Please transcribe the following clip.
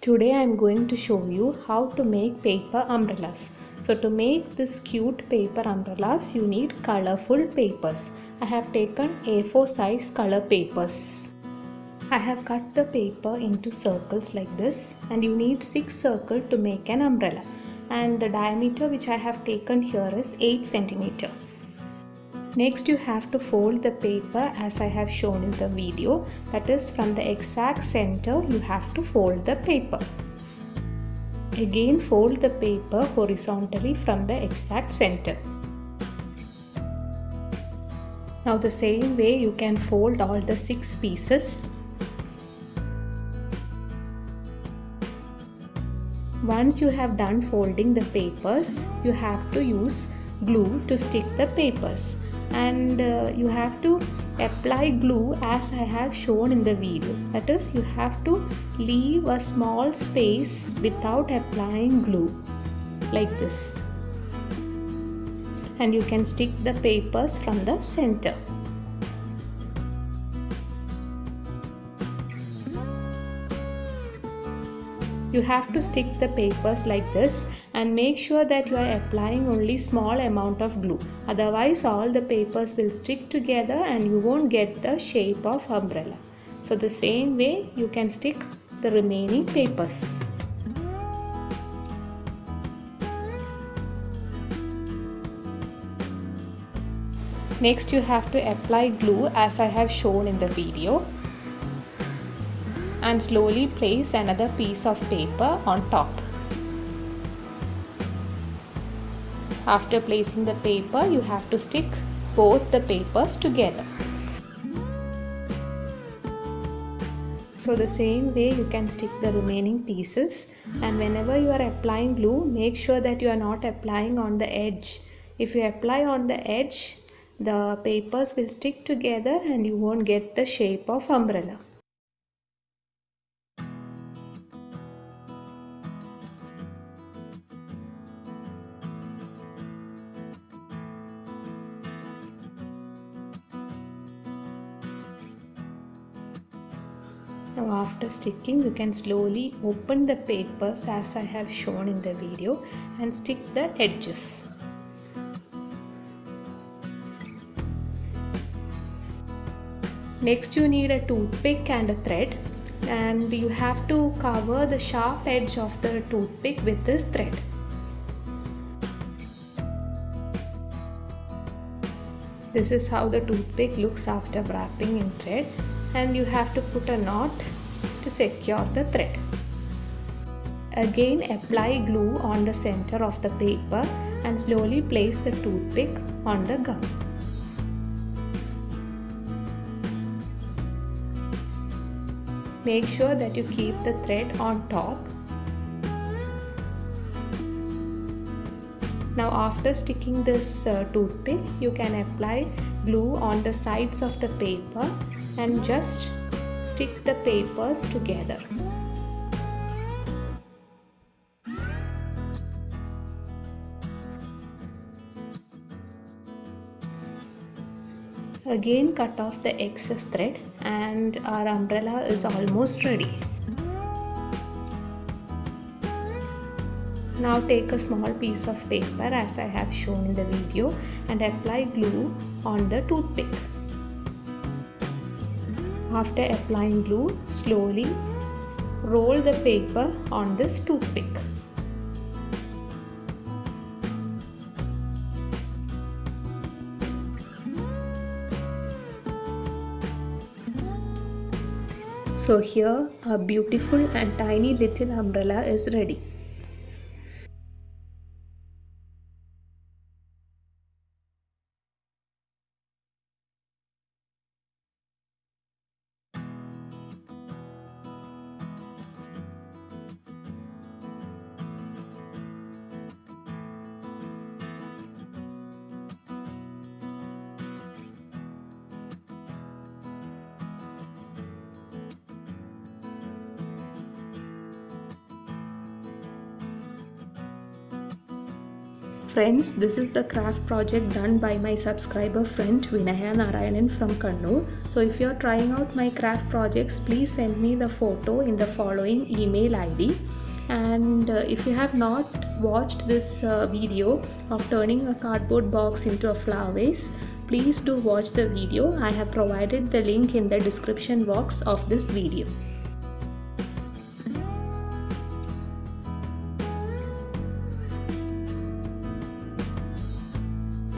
Today I am going to show you how to make paper umbrellas. So to make this cute paper umbrellas, you need colorful papers. I have taken A4 size color papers. I have cut the paper into circles like this, and you need 6 circles to make an umbrella. And the diameter which I have taken here is 8 cm. Next you have to fold the paper as I have shown in the video, that is from the exact center you have to fold the paper. Again fold the paper horizontally from the exact center. Now the same way you can fold all the 6 pieces. Once you have done folding the papers, you have to use glue to stick the papers. And you have to apply glue as I have shown in the video. That is, you have to leave a small space without applying glue like this. And you can stick the papers from the center. You have to stick the papers like this and make sure that you are applying only small amount of glue. Otherwise all the papers will stick together and you won't get the shape of umbrella. So the same way you can stick the remaining papers. Next you have to apply glue as I have shown in the video. And slowly place another piece of paper on top. After placing the paper, you have to stick both the papers together. So the same way you can stick the remaining pieces, and whenever you are applying glue, make sure that you are not applying on the edge. If you apply on the edge, the papers will stick together and you won't get the shape of umbrella. Now after sticking, you can slowly open the papers as I have shown in the video and stick the edges. Next you need a toothpick and a thread, and you have to cover the sharp edge of the toothpick with this thread. This is how the toothpick looks after wrapping in thread, and you have to put a knot to secure the thread. Again apply glue on the center of the paper and slowly place the toothpick on the gum. Make sure that you keep the thread on top. Now after sticking this toothpick, you can apply glue on the sides of the paper and just stick the papers together. Again cut off the excess thread and our umbrella is almost ready. Now take a small piece of paper as I have shown in the video and apply glue on the toothpick. After applying glue, slowly roll the paper on this toothpick. So here a beautiful and tiny little umbrella is ready. friends, this is the craft project done by my subscriber friend Vinaya Narayanan from Kannur. So if you are trying out my craft projects, please send me the photo in the following email ID. And if you have not watched this video of turning a cardboard box into a flower vase, please do watch the video. I have provided the link in the description box of this video.